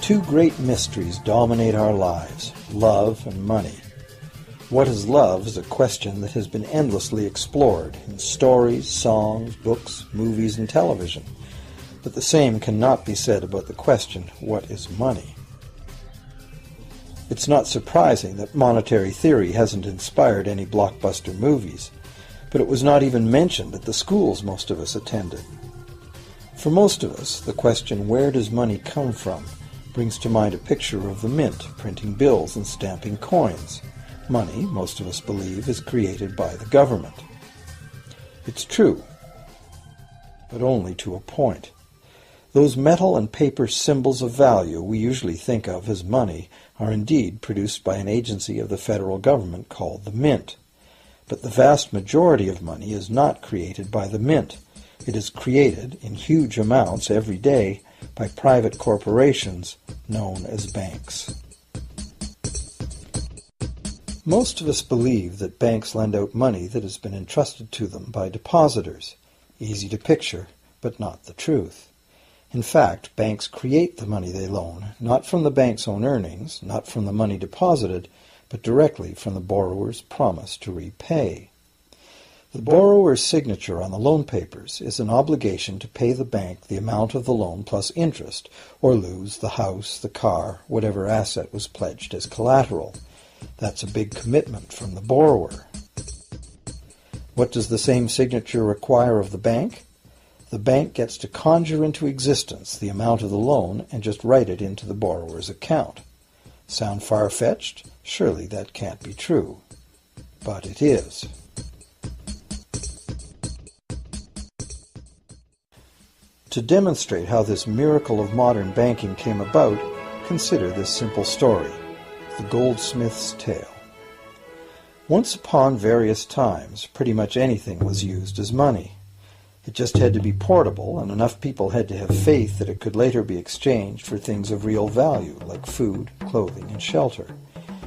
Two great mysteries dominate our lives, love and money. What is love is a question that has been endlessly explored in stories, songs, books, movies, and television. But the same cannot be said about the question, what is money? It's not surprising that monetary theory hasn't inspired any blockbuster movies, but it was not even mentioned at the schools most of us attended. For most of us, the question, where does money come from, brings to mind a picture of the mint printing bills and stamping coins. Money, most of us believe, is created by the government. It's true, but only to a point. Those metal and paper symbols of value we usually think of as money are indeed produced by an agency of the federal government called the Mint. But the vast majority of money is not created by the Mint. It is created in huge amounts every day by private corporations known as banks. Most of us believe that banks lend out money that has been entrusted to them by depositors. Easy to picture, but not the truth. In fact, banks create the money they loan, not from the bank's own earnings, not from the money deposited, but directly from the borrower's promise to repay. The borrower's signature on the loan papers is an obligation to pay the bank the amount of the loan plus interest, or lose the house, the car, whatever asset was pledged as collateral. That's a big commitment from the borrower. What does the same signature require of the bank? The bank gets to conjure into existence the amount of the loan and just write it into the borrower's account. Sound far-fetched? Surely that can't be true. But it is. To demonstrate how this miracle of modern banking came about, consider this simple story, the Goldsmith's tale. Once upon various times, pretty much anything was used as money. It just had to be portable, and enough people had to have faith that it could later be exchanged for things of real value, like food, clothing, and shelter.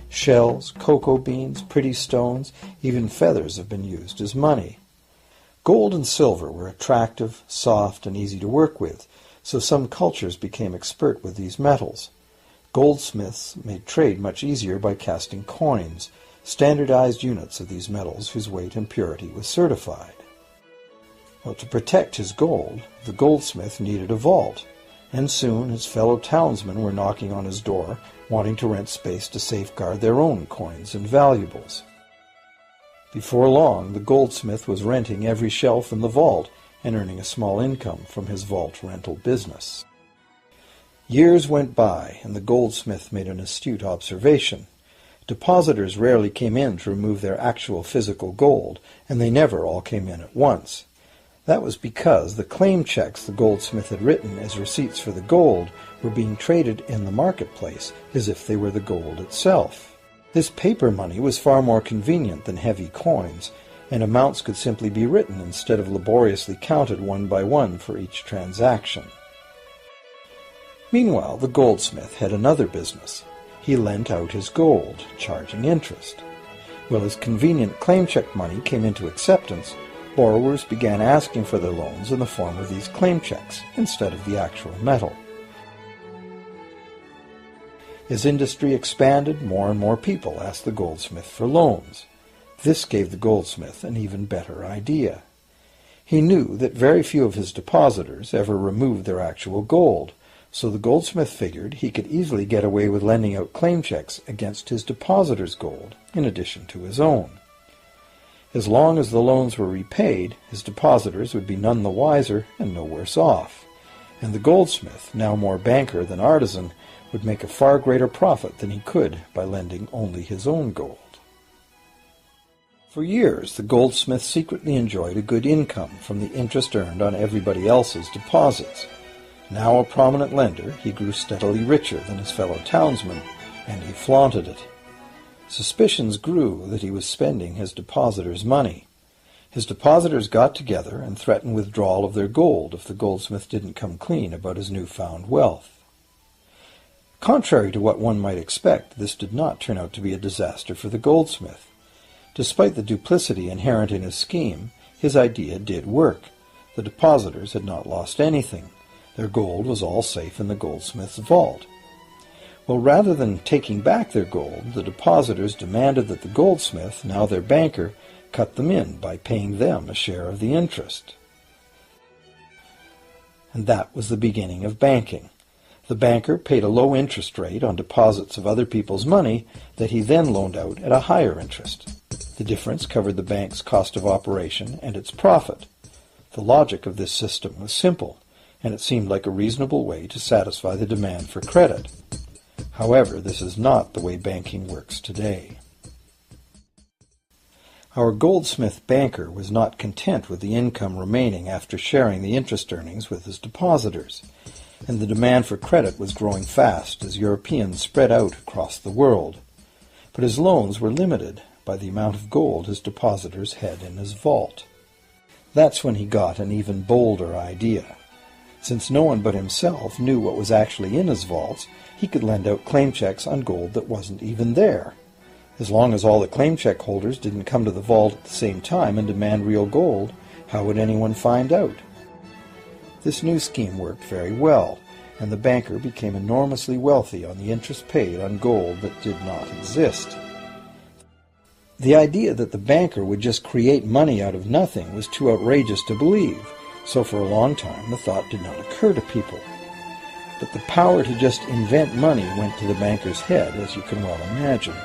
Shells, cocoa beans, pretty stones, even feathers have been used as money. Gold and silver were attractive, soft, and easy to work with, so some cultures became expert with these metals. Goldsmiths made trade much easier by casting coins, standardized units of these metals whose weight and purity was certified. Well, to protect his gold, the goldsmith needed a vault, and soon his fellow townsmen were knocking on his door, wanting to rent space to safeguard their own coins and valuables. Before long, the goldsmith was renting every shelf in the vault and earning a small income from his vault rental business. Years went by, and the goldsmith made an astute observation. Depositors rarely came in to remove their actual physical gold, and they never all came in at once. That was because the claim checks the goldsmith had written as receipts for the gold were being traded in the marketplace as if they were the gold itself. This paper money was far more convenient than heavy coins, and amounts could simply be written instead of laboriously counted one by one for each transaction. Meanwhile, the goldsmith had another business. He lent out his gold, charging interest. Well, as convenient claim check money came into acceptance, borrowers began asking for their loans in the form of these claim checks instead of the actual metal. As industry expanded, more and more people asked the goldsmith for loans. This gave the goldsmith an even better idea. He knew that very few of his depositors ever removed their actual gold, so the goldsmith figured he could easily get away with lending out claim checks against his depositors' gold, in addition to his own. As long as the loans were repaid, his depositors would be none the wiser and no worse off, and the goldsmith, now more banker than artisan, would make a far greater profit than he could by lending only his own gold. For years, the goldsmith secretly enjoyed a good income from the interest earned on everybody else's deposits. Now a prominent lender, he grew steadily richer than his fellow townsmen, and he flaunted it. Suspicions grew that he was spending his depositors' money. His depositors got together and threatened withdrawal of their gold if the goldsmith didn't come clean about his newfound wealth. Contrary to what one might expect, this did not turn out to be a disaster for the goldsmith. Despite the duplicity inherent in his scheme, his idea did work. The depositors had not lost anything. Their gold was all safe in the goldsmith's vault. Well, rather than taking back their gold, the depositors demanded that the goldsmith, now their banker, cut them in by paying them a share of the interest. And that was the beginning of banking. The banker paid a low interest rate on deposits of other people's money that he then loaned out at a higher interest. The difference covered the bank's cost of operation and its profit. The logic of this system was simple, and it seemed like a reasonable way to satisfy the demand for credit. However, this is not the way banking works today. Our goldsmith banker was not content with the income remaining after sharing the interest earnings with his depositors, and the demand for credit was growing fast as Europeans spread out across the world. But his loans were limited by the amount of gold his depositors had in his vault. That's when he got an even bolder idea. Since no one but himself knew what was actually in his vaults, he could lend out claim checks on gold that wasn't even there. As long as all the claim check holders didn't come to the vault at the same time and demand real gold, how would anyone find out? This new scheme worked very well, and the banker became enormously wealthy on the interest paid on gold that did not exist. The idea that the banker would just create money out of nothing was too outrageous to believe, so for a long time the thought did not occur to people. But the power to just invent money went to the banker's head, as you can well imagine.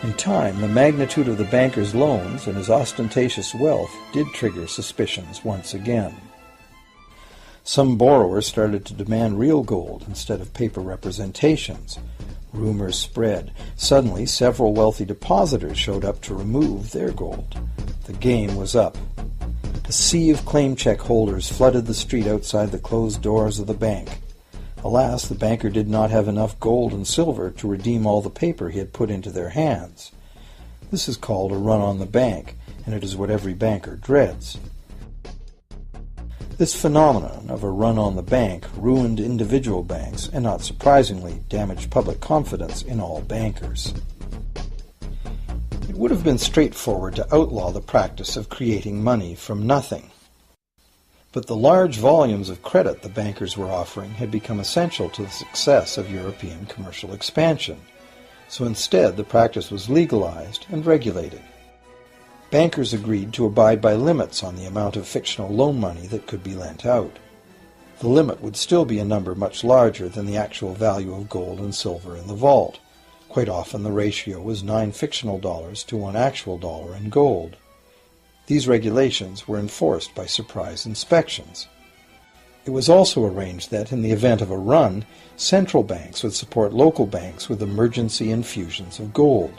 In time, the magnitude of the banker's loans and his ostentatious wealth did trigger suspicions once again. Some borrowers started to demand real gold instead of paper representations. Rumors spread. Suddenly, several wealthy depositors showed up to remove their gold. The game was up. A sea of claim check holders flooded the street outside the closed doors of the bank. Alas, the banker did not have enough gold and silver to redeem all the paper he had put into their hands. This is called a run on the bank, and it is what every banker dreads. This phenomenon of a run on the bank ruined individual banks and, not surprisingly, damaged public confidence in all bankers. It would have been straightforward to outlaw the practice of creating money from nothing. But the large volumes of credit the bankers were offering had become essential to the success of European commercial expansion, so instead the practice was legalized and regulated. Bankers agreed to abide by limits on the amount of fictional loan money that could be lent out. The limit would still be a number much larger than the actual value of gold and silver in the vault. Quite often the ratio was 9 fictional dollars to 1 actual dollar in gold. These regulations were enforced by surprise inspections. It was also arranged that, in the event of a run, central banks would support local banks with emergency infusions of gold.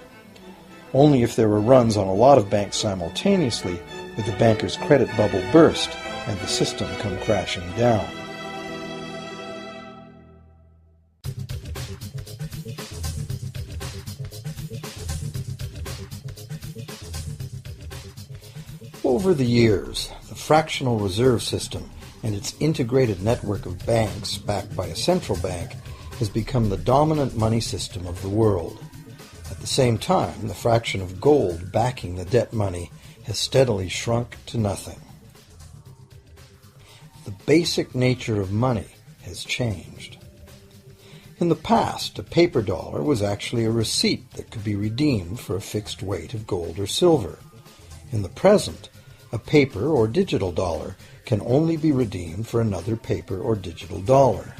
Only if there were runs on a lot of banks simultaneously would the banker's credit bubble burst and the system come crashing down. Over the years, the fractional reserve system and its integrated network of banks backed by a central bank has become the dominant money system of the world. At the same time, the fraction of gold backing the debt money has steadily shrunk to nothing. The basic nature of money has changed. In the past, a paper dollar was actually a receipt that could be redeemed for a fixed weight of gold or silver. In the present, a paper or digital dollar can only be redeemed for another paper or digital dollar.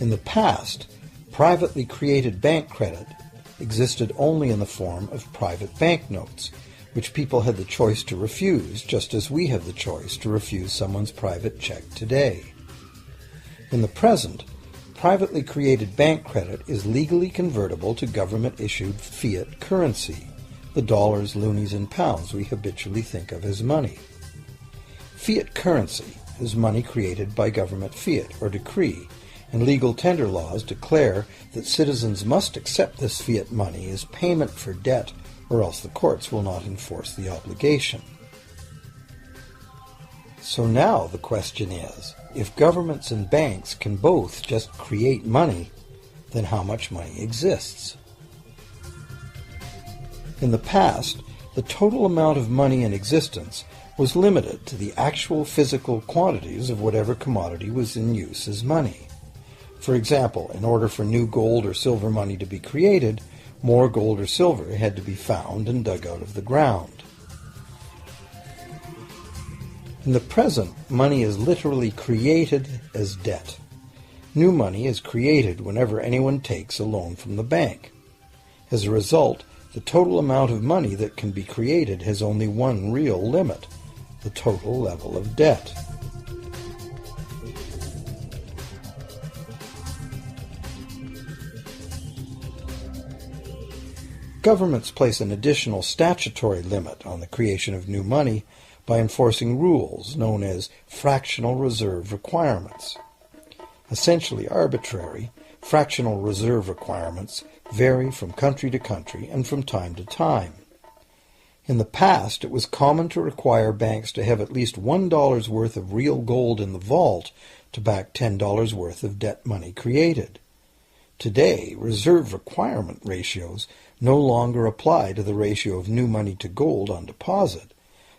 In the past, privately created bank credit existed only in the form of private banknotes, which people had the choice to refuse, just as we have the choice to refuse someone's private check today. In the present, privately created bank credit is legally convertible to government-issued fiat currency, the dollars, loonies, and pounds we habitually think of as money. Fiat currency is money created by government fiat or decree, and legal tender laws declare that citizens must accept this fiat money as payment for debt, or else the courts will not enforce the obligation. So now the question is, if governments and banks can both just create money, then how much money exists? In the past, the total amount of money in existence was limited to the actual physical quantities of whatever commodity was in use as money. For example, in order for new gold or silver money to be created, more gold or silver had to be found and dug out of the ground. In the present, money is literally created as debt. New money is created whenever anyone takes a loan from the bank. As a result, the total amount of money that can be created has only one real limit: the total level of debt. Governments place an additional statutory limit on the creation of new money by enforcing rules known as Fractional Reserve Requirements. Essentially arbitrary, fractional reserve requirements vary from country to country and from time to time. In the past, it was common to require banks to have at least $1 worth of real gold in the vault to back $10 worth of debt money created. Today, reserve requirement ratios no longer apply to the ratio of new money to gold on deposit,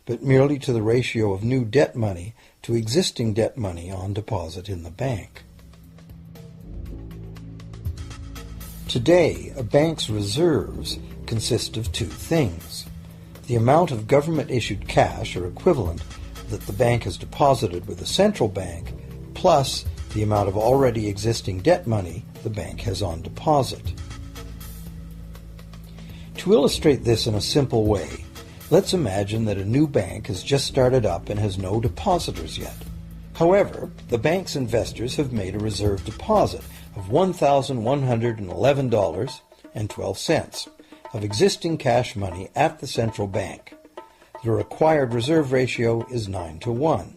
but merely to the ratio of new debt money to existing debt money on deposit in the bank. Today, a bank's reserves consist of two things: the amount of government-issued cash or equivalent that the bank has deposited with the central bank, plus the amount of already existing debt money the bank has on deposit. To illustrate this in a simple way, let's imagine that a new bank has just started up and has no depositors yet. However, the bank's investors have made a reserve deposit of $1,111.12 of existing cash money at the central bank. The required reserve ratio is 9-to-1.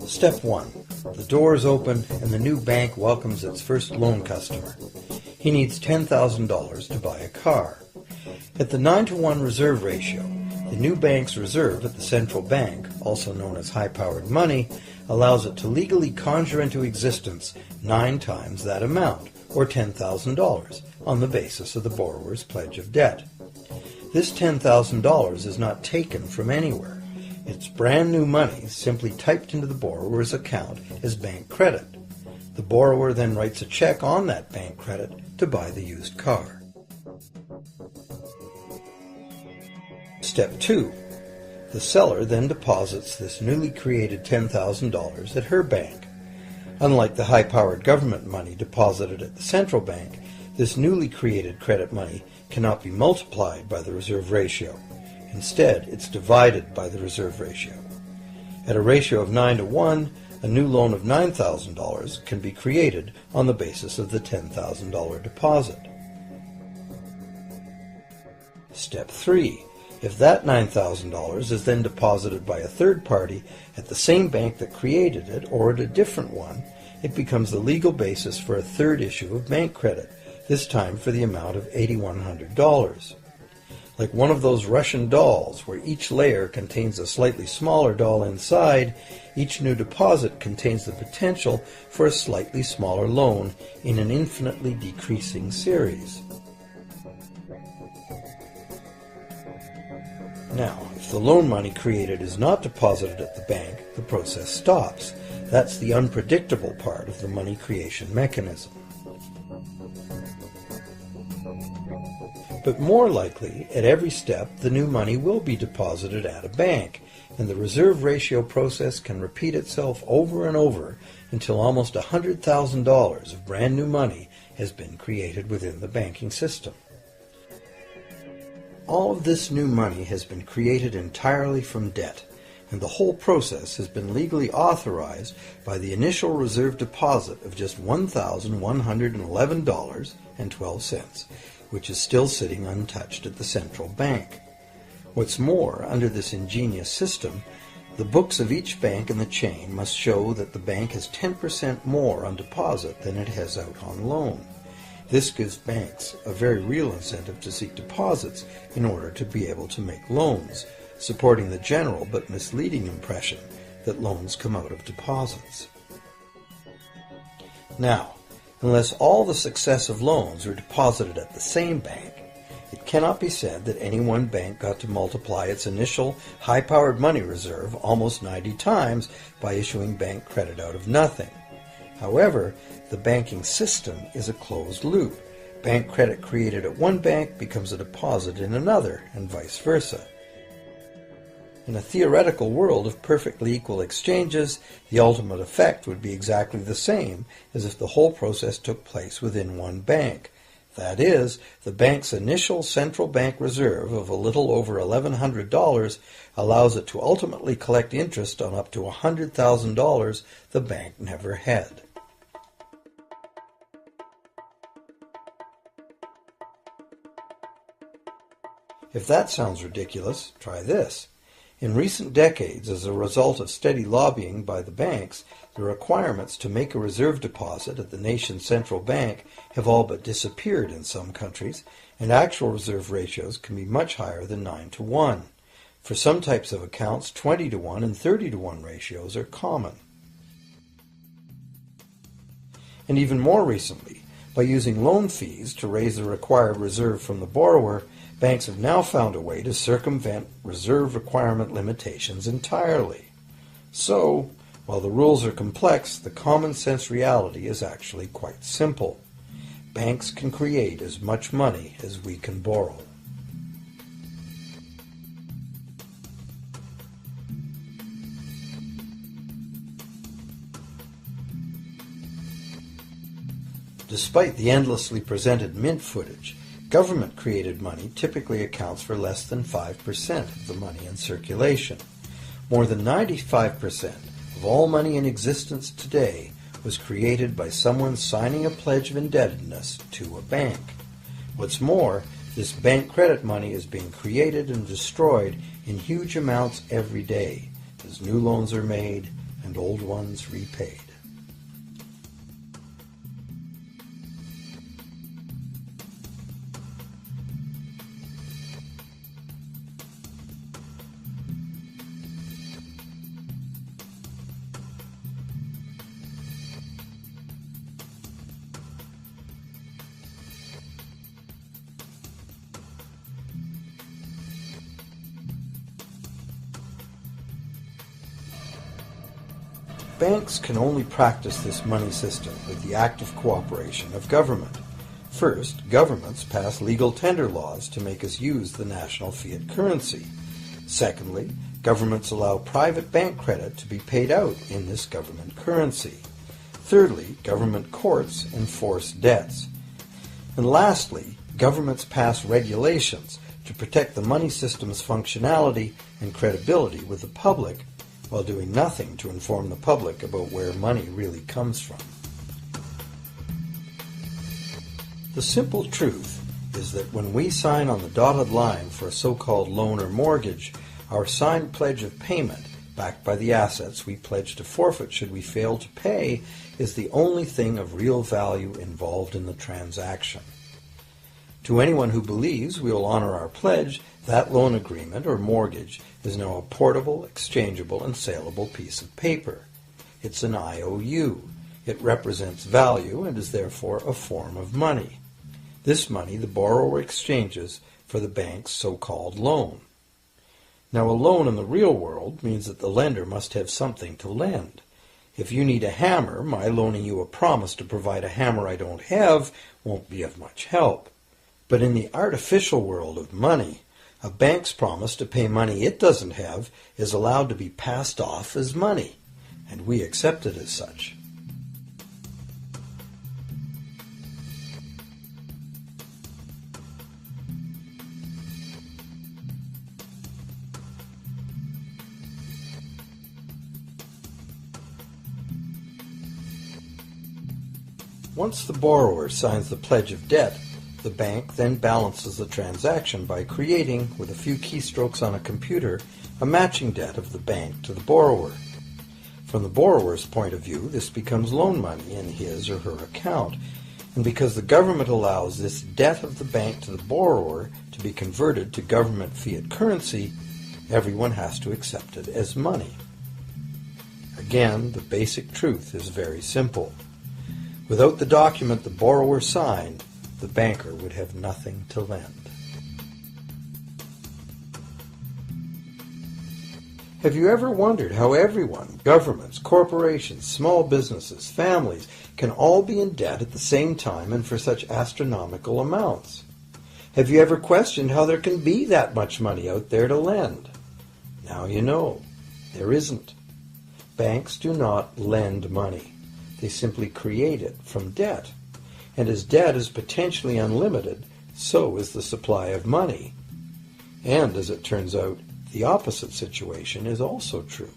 Step 1. The door is open and the new bank welcomes its first loan customer. He needs $10,000 to buy a car. At the 9-to-1 reserve ratio, the new bank's reserve at the central bank, also known as high-powered money, allows it to legally conjure into existence 9 times that amount, or $10,000, on the basis of the borrower's pledge of debt. This $10,000 is not taken from anywhere. It's brand new money simply typed into the borrower's account as bank credit. The borrower then writes a check on that bank credit to buy the used car. Step 2. The seller then deposits this newly created $10,000 at her bank. Unlike the high-powered government money deposited at the central bank, this newly created credit money cannot be multiplied by the reserve ratio. Instead, it's divided by the reserve ratio. At a ratio of 9-to-1, a new loan of $9,000 can be created on the basis of the $10,000 deposit. Step 3. If that $9,000 is then deposited by a third party at the same bank that created it or at a different one, it becomes the legal basis for a third issue of bank credit, this time for the amount of $8,100. Like one of those Russian dolls where each layer contains a slightly smaller doll inside, each new deposit contains the potential for a slightly smaller loan in an infinitely decreasing series. Now, if the loan money created is not deposited at the bank, the process stops. That's the unpredictable part of the money creation mechanism. But more likely, at every step, the new money will be deposited at a bank, and the reserve ratio process can repeat itself over and over until almost $100,000 of brand new money has been created within the banking system. All of this new money has been created entirely from debt, and the whole process has been legally authorized by the initial reserve deposit of just $1,111.12, which is still sitting untouched at the central bank. What's more, under this ingenious system, the books of each bank in the chain must show that the bank has 10% more on deposit than it has out on loan. This gives banks a very real incentive to seek deposits in order to be able to make loans, supporting the general but misleading impression that loans come out of deposits. Now, unless all the successive loans are deposited at the same bank, it cannot be said that any one bank got to multiply its initial high-powered money reserve almost 90 times by issuing bank credit out of nothing. However, the banking system is a closed loop. Bank credit created at one bank becomes a deposit in another, and vice versa. In a theoretical world of perfectly equal exchanges, the ultimate effect would be exactly the same as if the whole process took place within one bank. That is, the bank's initial central bank reserve of a little over $1,100 allows it to ultimately collect interest on up to $100,000 the bank never had. If that sounds ridiculous, try this. In recent decades, as a result of steady lobbying by the banks, the requirements to make a reserve deposit at the nation's central bank have all but disappeared in some countries, and actual reserve ratios can be much higher than 9-to-1. For some types of accounts, 20-to-1 and 30-to-1 ratios are common. And even more recently, by using loan fees to raise the required reserve from the borrower, banks have now found a way to circumvent reserve requirement limitations entirely. So, while the rules are complex, the common sense reality is actually quite simple. Banks can create as much money as we can borrow. Despite the endlessly presented mint footage, government-created money typically accounts for less than 5% of the money in circulation. More than 95% of all money in existence today was created by someone signing a pledge of indebtedness to a bank. What's more, this bank credit money is being created and destroyed in huge amounts every day, as new loans are made and old ones repaid. Banks can only practice this money system with the active cooperation of government. First, governments pass legal tender laws to make us use the national fiat currency. Secondly, governments allow private bank credit to be paid out in this government currency. Thirdly, government courts enforce debts. And lastly, governments pass regulations to protect the money system's functionality and credibility with the public, while doing nothing to inform the public about where money really comes from. The simple truth is that when we sign on the dotted line for a so-called loan or mortgage, our signed pledge of payment, backed by the assets we pledge to forfeit should we fail to pay, is the only thing of real value involved in the transaction. To anyone who believes we will honor our pledge, that loan agreement or mortgage is now a portable, exchangeable, and saleable piece of paper. It's an IOU. It represents value and is therefore a form of money. This money the borrower exchanges for the bank's so-called loan. Now, a loan in the real world means that the lender must have something to lend. If you need a hammer, my loaning you a promise to provide a hammer I don't have won't be of much help. But in the artificial world of money, a bank's promise to pay money it doesn't have is allowed to be passed off as money, and we accept it as such. Once the borrower signs the pledge of debt, the bank then balances the transaction by creating, with a few keystrokes on a computer, a matching debt of the bank to the borrower. From the borrower's point of view, this becomes loan money in his or her account, and because the government allows this debt of the bank to the borrower to be converted to government fiat currency, everyone has to accept it as money. Again, the basic truth is very simple. Without the document the borrower signed, the banker would have nothing to lend. Have you ever wondered how everyone, governments, corporations, small businesses, families, can all be in debt at the same time and for such astronomical amounts? Have you ever questioned how there can be that much money out there to lend? Now you know. There isn't. Banks do not lend money. They simply create it from debt. And as debt is potentially unlimited, so is the supply of money. And as it turns out, the opposite situation is also true.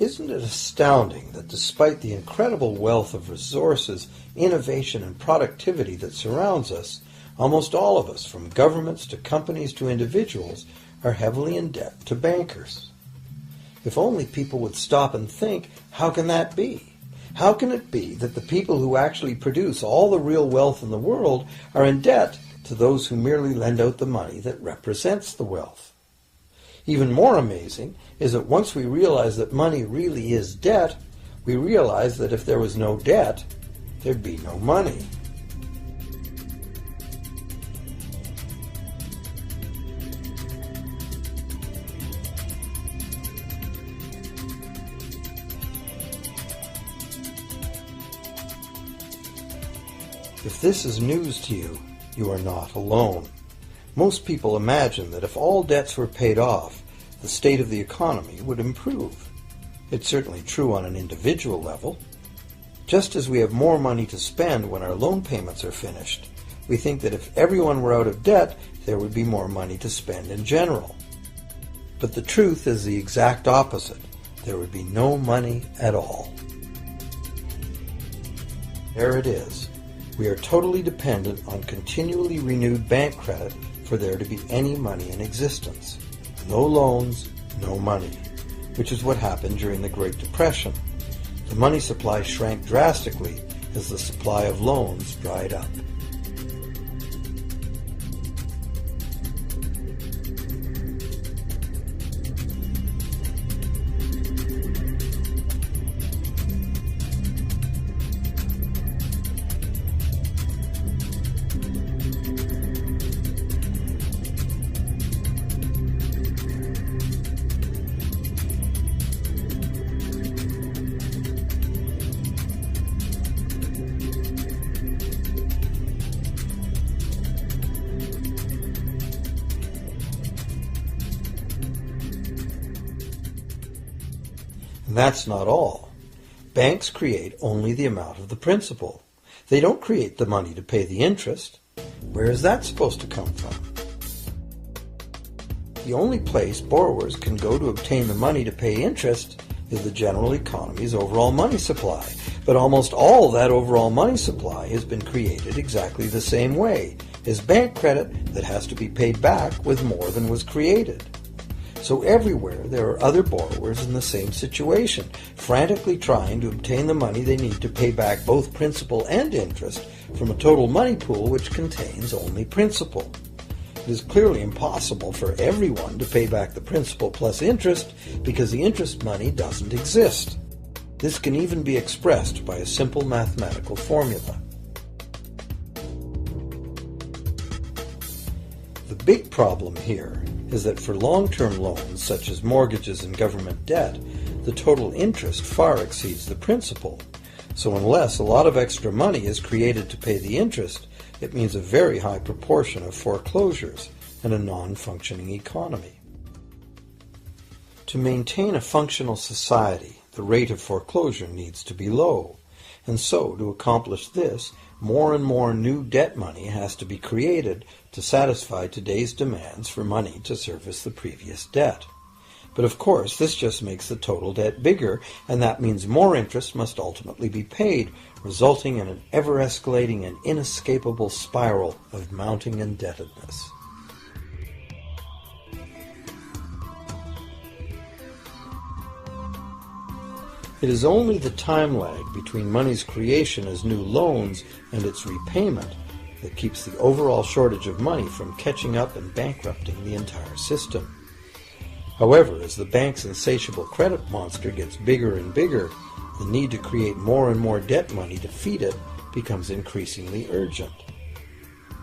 Isn't it astounding that despite the incredible wealth of resources, innovation, and productivity that surrounds us, almost all of us, from governments to companies to individuals, are heavily in debt to bankers? If only people would stop and think, how can that be? How can it be that the people who actually produce all the real wealth in the world are in debt to those who merely lend out the money that represents the wealth? Even more amazing is that once we realize that money really is debt, we realize that if there was no debt, there'd be no money. If this is news to you, you are not alone. Most people imagine that if all debts were paid off, the state of the economy would improve. It's certainly true on an individual level. Just as we have more money to spend when our loan payments are finished, we think that if everyone were out of debt, there would be more money to spend in general. But the truth is the exact opposite. There would be no money at all. There it is. We are totally dependent on continually renewed bank credit for there to be any money in existence. No loans, no money, which is what happened during the Great Depression. The money supply shrank drastically as the supply of loans dried up. And that's not all. Banks create only the amount of the principal. They don't create the money to pay the interest. Where is that supposed to come from? The only place borrowers can go to obtain the money to pay interest is the general economy's overall money supply. But almost all that overall money supply has been created exactly the same way, as bank credit that has to be paid back with more than was created. So everywhere there are other borrowers in the same situation, frantically trying to obtain the money they need to pay back both principal and interest from a total money pool which contains only principal. It is clearly impossible for everyone to pay back the principal plus interest because the interest money doesn't exist. This can even be expressed by a simple mathematical formula. The big problem here is that for long-term loans, such as mortgages and government debt, the total interest far exceeds the principal. So unless a lot of extra money is created to pay the interest, it means a very high proportion of foreclosures and a non-functioning economy. To maintain a functional society, the rate of foreclosure needs to be low. And so, to accomplish this, more and more new debt money has to be created to satisfy today's demands for money to service the previous debt. But of course, this just makes the total debt bigger, and that means more interest must ultimately be paid, resulting in an ever-escalating and inescapable spiral of mounting indebtedness. It is only the time lag between money's creation as new loans and its repayment that keeps the overall shortage of money from catching up and bankrupting the entire system. However, as the bank's insatiable credit monster gets bigger and bigger, the need to create more and more debt money to feed it becomes increasingly urgent.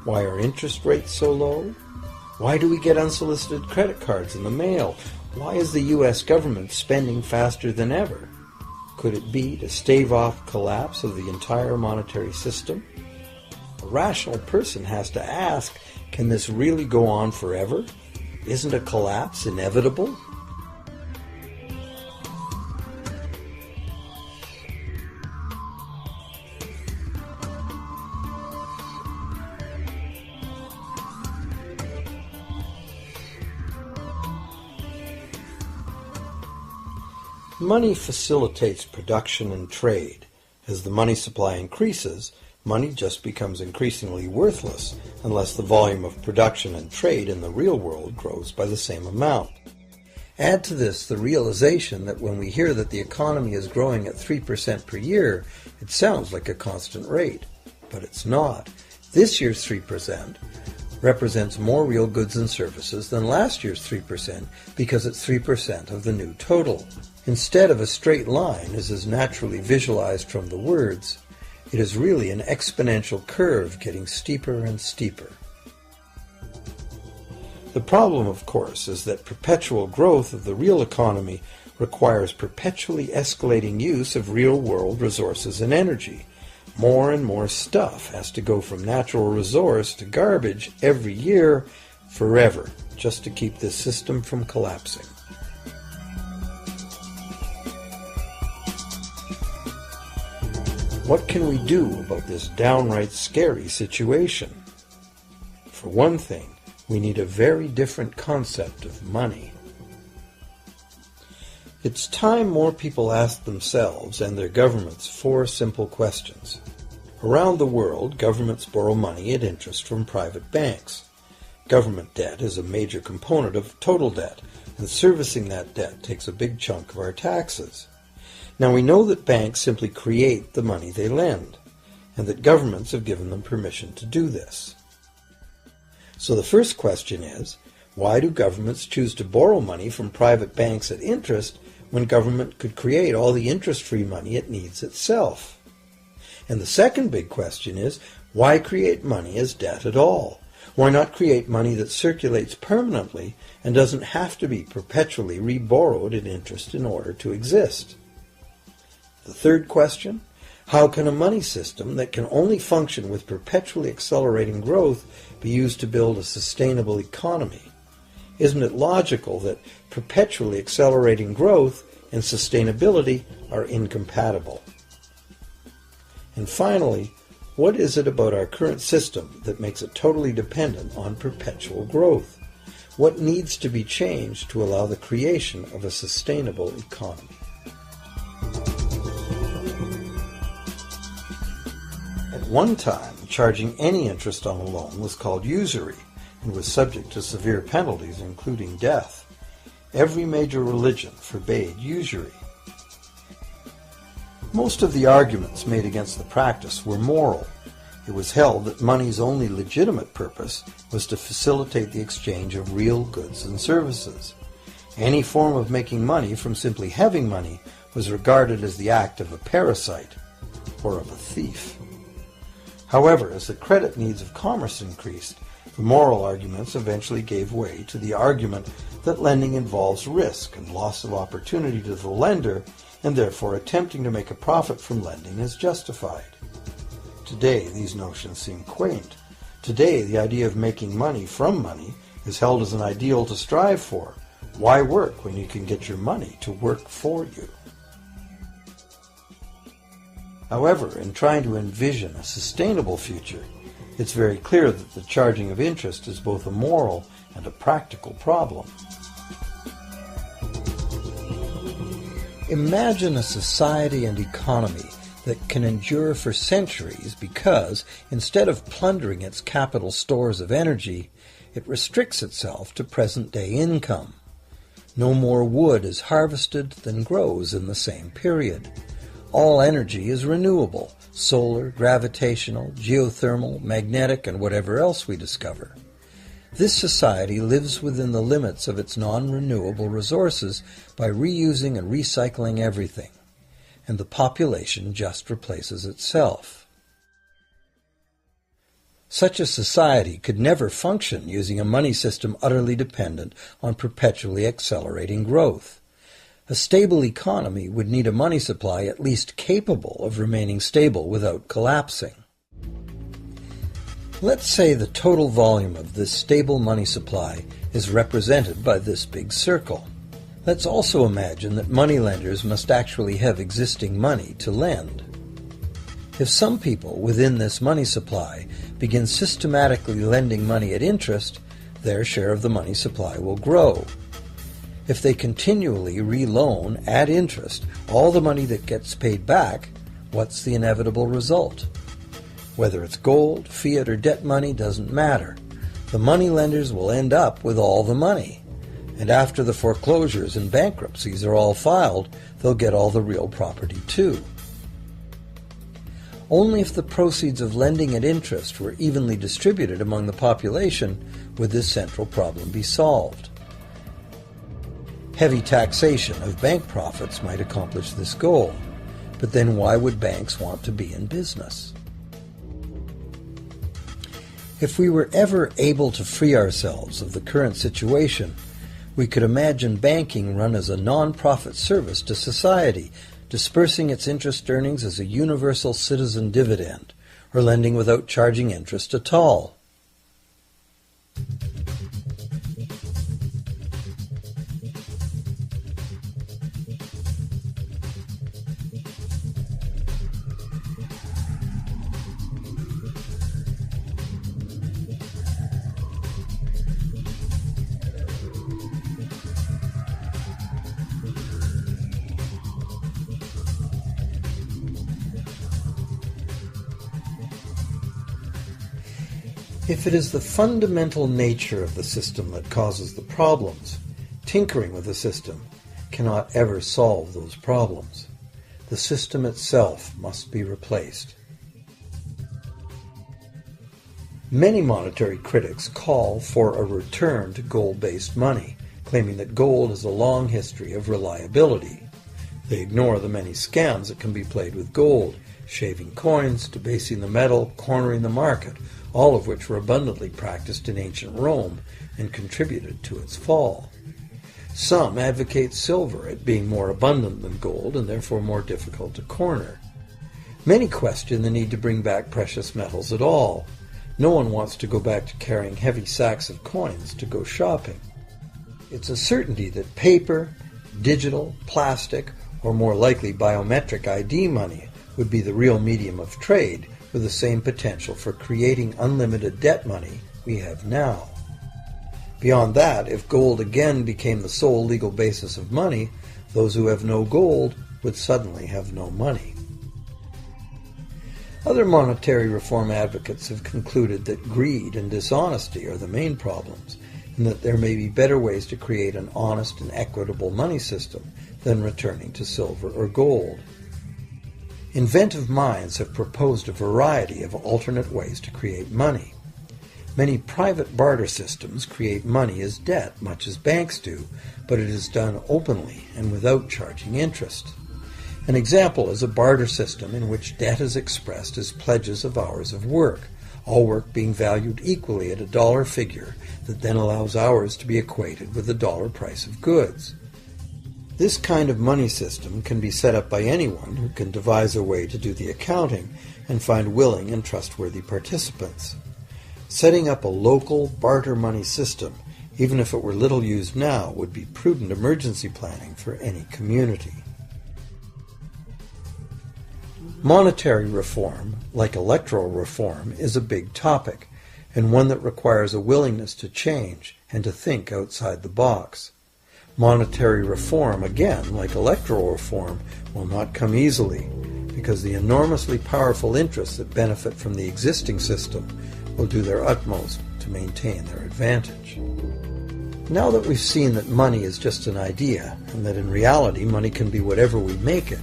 Why are interest rates so low? Why do we get unsolicited credit cards in the mail? Why is the U.S. government spending faster than ever? Could it be to stave off collapse of the entire monetary system? A rational person has to ask, can this really go on forever? Isn't a collapse inevitable? Money facilitates production and trade. As the money supply increases, money just becomes increasingly worthless unless the volume of production and trade in the real world grows by the same amount. Add to this the realization that when we hear that the economy is growing at 3% per year, it sounds like a constant rate, but it's not. This year's 3% represents more real goods and services than last year's 3% because it's 3% of the new total. Instead of a straight line, as is naturally visualized from the words, it is really an exponential curve getting steeper and steeper. The problem, of course, is that perpetual growth of the real economy requires perpetually escalating use of real-world resources and energy. More and more stuff has to go from natural resource to garbage every year, forever, just to keep this system from collapsing. What can we do about this downright scary situation? For one thing, we need a very different concept of money. It's time more people asked themselves and their governments 4 simple questions. Around the world, governments borrow money at interest from private banks. Government debt is a major component of total debt, and servicing that debt takes a big chunk of our taxes. Now we know that banks simply create the money they lend, and that governments have given them permission to do this. So the first question is, why do governments choose to borrow money from private banks at interest when government could create all the interest-free money it needs itself? And the second big question is, why create money as debt at all? Why not create money that circulates permanently and doesn't have to be perpetually reborrowed at interest in order to exist? The third question, how can a money system that can only function with perpetually accelerating growth be used to build a sustainable economy? Isn't it logical that perpetually accelerating growth and sustainability are incompatible? And finally, what is it about our current system that makes it totally dependent on perpetual growth? What needs to be changed to allow the creation of a sustainable economy? At one time, charging any interest on a loan was called usury and was subject to severe penalties, including death. Every major religion forbade usury. Most of the arguments made against the practice were moral. It was held that money's only legitimate purpose was to facilitate the exchange of real goods and services. Any form of making money from simply having money was regarded as the act of a parasite or of a thief. However, as the credit needs of commerce increased, the moral arguments eventually gave way to the argument that lending involves risk and loss of opportunity to the lender, and therefore attempting to make a profit from lending is justified. Today, these notions seem quaint. Today, the idea of making money from money is held as an ideal to strive for. Why work when you can get your money to work for you? However, in trying to envision a sustainable future, it's very clear that the charging of interest is both a moral and a practical problem. Imagine a society and economy that can endure for centuries because, instead of plundering its capital stores of energy, it restricts itself to present-day income. No more wood is harvested than grows in the same period. All energy is renewable, solar, gravitational, geothermal, magnetic, and whatever else we discover. This society lives within the limits of its non-renewable resources by reusing and recycling everything, and the population just replaces itself. Such a society could never function using a money system utterly dependent on perpetually accelerating growth. A stable economy would need a money supply at least capable of remaining stable without collapsing. Let's say the total volume of this stable money supply is represented by this big circle. Let's also imagine that moneylenders must actually have existing money to lend. If some people within this money supply begin systematically lending money at interest, their share of the money supply will grow. If they continually reloan at interest all the money that gets paid back, what's the inevitable result? Whether it's gold, fiat, or debt money doesn't matter. The moneylenders will end up with all the money. And after the foreclosures and bankruptcies are all filed, they'll get all the real property too. Only if the proceeds of lending at interest were evenly distributed among the population would this central problem be solved. Heavy taxation of bank profits might accomplish this goal, but then why would banks want to be in business? If we were ever able to free ourselves of the current situation, we could imagine banking run as a non-profit service to society, dispersing its interest earnings as a universal citizen dividend, or lending without charging interest at all. If it is the fundamental nature of the system that causes the problems, tinkering with the system cannot ever solve those problems. The system itself must be replaced. Many monetary critics call for a return to gold-based money, claiming that gold has a long history of reliability. They ignore the many scams that can be played with gold, shaving coins, debasing the metal, cornering the market, all of which were abundantly practiced in ancient Rome and contributed to its fall. Some advocate silver, it being more abundant than gold and therefore more difficult to corner. Many question the need to bring back precious metals at all. No one wants to go back to carrying heavy sacks of coins to go shopping. It's a certainty that paper, digital, plastic, or more likely biometric ID money would be the real medium of trade, with the same potential for creating unlimited debt money we have now. Beyond that, if gold again became the sole legal basis of money, those who have no gold would suddenly have no money. Other monetary reform advocates have concluded that greed and dishonesty are the main problems, and that there may be better ways to create an honest and equitable money system than returning to silver or gold. Inventive minds have proposed a variety of alternate ways to create money. Many private barter systems create money as debt, much as banks do, but it is done openly and without charging interest. An example is a barter system in which debt is expressed as pledges of hours of work, all work being valued equally at a dollar figure that then allows hours to be equated with the dollar price of goods. This kind of money system can be set up by anyone who can devise a way to do the accounting and find willing and trustworthy participants. Setting up a local barter money system, even if it were little used now, would be prudent emergency planning for any community. Monetary reform, like electoral reform, is a big topic, and one that requires a willingness to change and to think outside the box. Monetary reform, again, like electoral reform, will not come easily, because the enormously powerful interests that benefit from the existing system will do their utmost to maintain their advantage. Now that we've seen that money is just an idea, and that in reality money can be whatever we make it,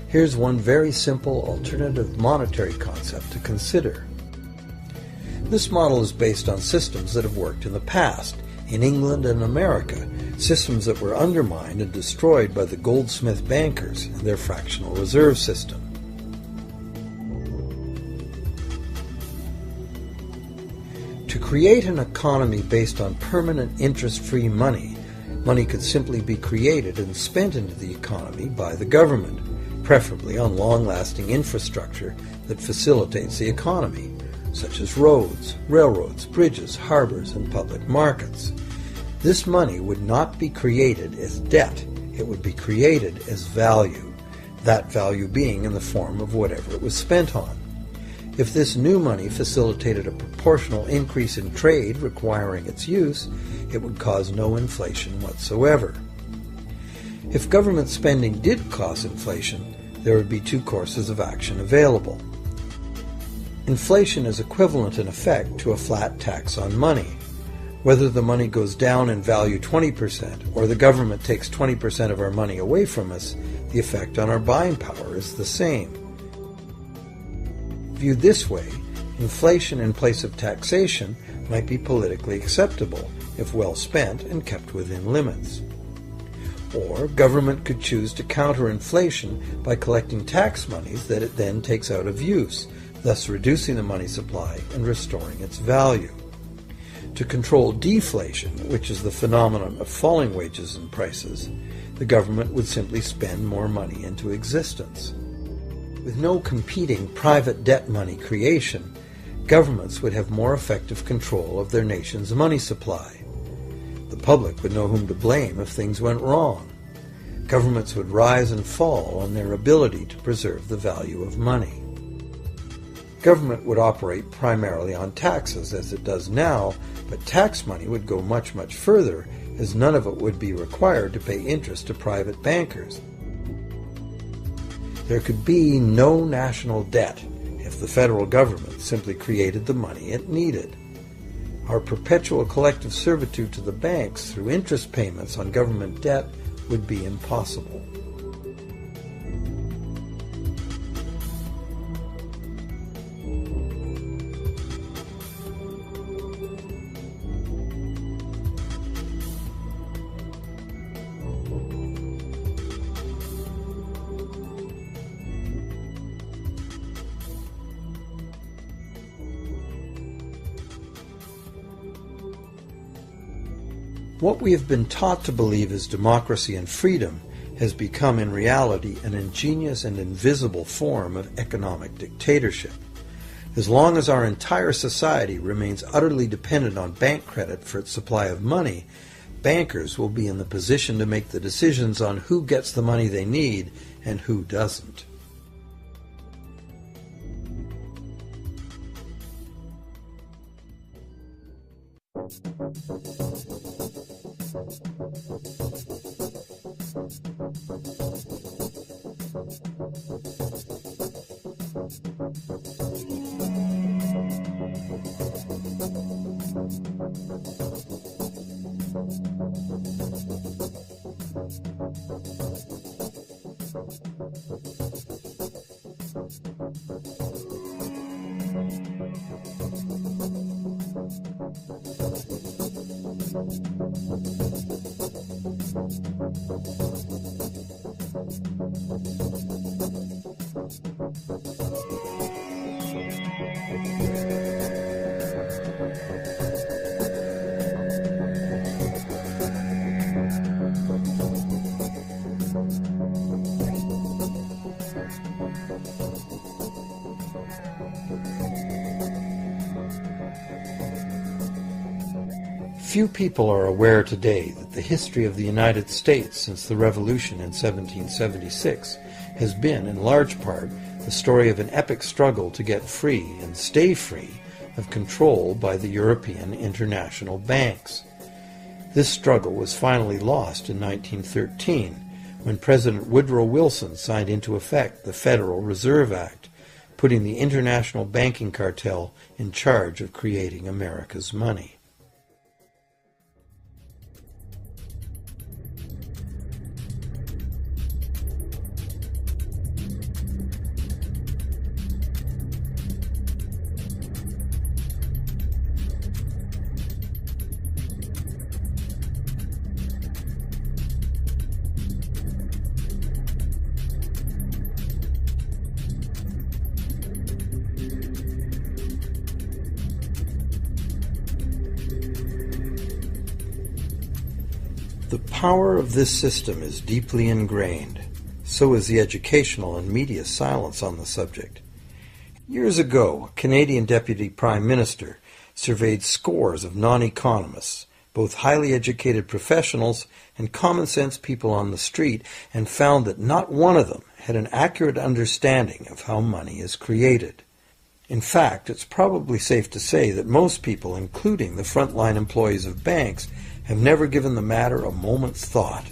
here's one very simple alternative monetary concept to consider. This model is based on systems that have worked in the past, in England and America, systems that were undermined and destroyed by the Goldsmith bankers and their fractional reserve system. To create an economy based on permanent interest-free money, money could simply be created and spent into the economy by the government, preferably on long-lasting infrastructure that facilitates the economy, such as roads, railroads, bridges, harbors, and public markets. This money would not be created as debt. It would be created as value, that value being in the form of whatever it was spent on. If this new money facilitated a proportional increase in trade requiring its use, it would cause no inflation whatsoever. If government spending did cause inflation, there would be two courses of action available. Inflation is equivalent in effect to a flat tax on money. Whether the money goes down in value 20% or the government takes 20% of our money away from us, the effect on our buying power is the same. Viewed this way, inflation in place of taxation might be politically acceptable if well spent and kept within limits. Or government could choose to counter inflation by collecting tax monies that it then takes out of use, thus reducing the money supply and restoring its value. To control deflation, which is the phenomenon of falling wages and prices, the government would simply spend more money into existence. With no competing private debt money creation, governments would have more effective control of their nation's money supply. The public would know whom to blame if things went wrong. Governments would rise and fall on their ability to preserve the value of money. Government would operate primarily on taxes, as it does now, but tax money would go much, much further, as none of it would be required to pay interest to private bankers. There could be no national debt if the federal government simply created the money it needed. Our perpetual collective servitude to the banks through interest payments on government debt would be impossible. What we have been taught to believe is democracy and freedom has become in reality an ingenious and invisible form of economic dictatorship. As long as our entire society remains utterly dependent on bank credit for its supply of money, bankers will be in the position to make the decisions on who gets the money they need and who doesn't. Few people are aware today that the history of the United States since the Revolution in 1776 has been, in large part, the story of an epic struggle to get free and stay free of control by the European international banks. This struggle was finally lost in 1913 when President Woodrow Wilson signed into effect the Federal Reserve Act, putting the international banking cartel in charge of creating America's money. The power of this system is deeply ingrained. So is the educational and media silence on the subject. Years ago, a Canadian Deputy Prime Minister surveyed scores of non-economists, both highly educated professionals and common-sense people on the street, and found that not one of them had an accurate understanding of how money is created. In fact, it's probably safe to say that most people, including the frontline employees of banks, have never given the matter a moment's thought.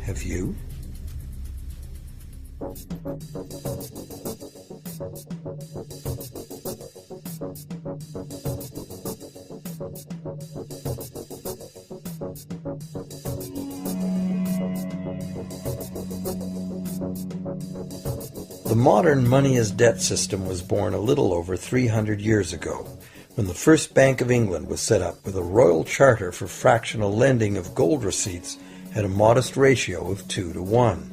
Have you? The modern money as debt system was born a little over 300 years ago, when the first Bank of England was set up with a royal charter for fractional lending of gold receipts at a modest ratio of 2 to 1.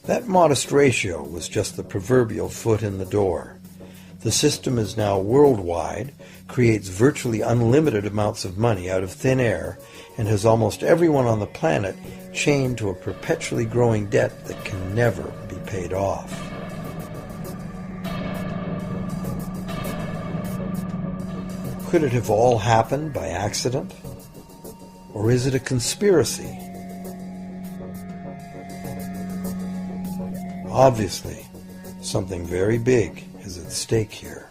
That modest ratio was just the proverbial foot in the door. The system is now worldwide, creates virtually unlimited amounts of money out of thin air, and has almost everyone on the planet chained to a perpetually growing debt that can never be paid off. Could it have all happened by accident? Or is it a conspiracy? Obviously, something very big is at stake here.